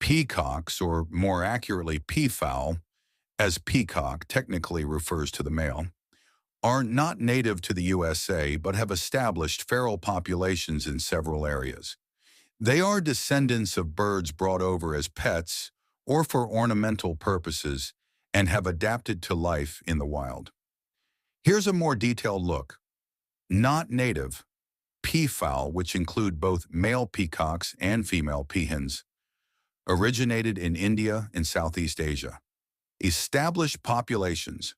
Peacocks, or more accurately peafowl, as peacock technically refers to the male, are not native to the USA but have established feral populations in several areas. They are descendants of birds brought over as pets or for ornamental purposes and have adapted to life in the wild. Here's a more detailed look. Not native, peafowl, which include both male peacocks and female peahens, originated in India and Southeast Asia. Established populations.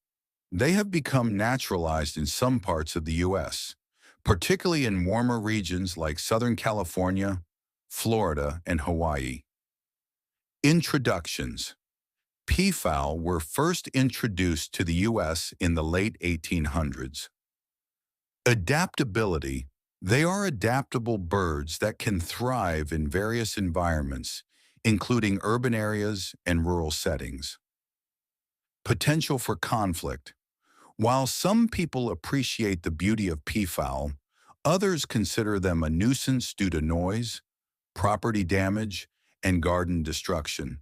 They have become naturalized in some parts of the U.S., particularly in warmer regions like Southern California, Florida, and Hawaii. Introductions. Peafowl were first introduced to the U.S. in the late 1800s. Adaptability. They are adaptable birds that can thrive in various environments, including urban areas and rural settings. Potential for conflict. While some people appreciate the beauty of peafowl, others consider them a nuisance due to noise, property damage, and garden destruction.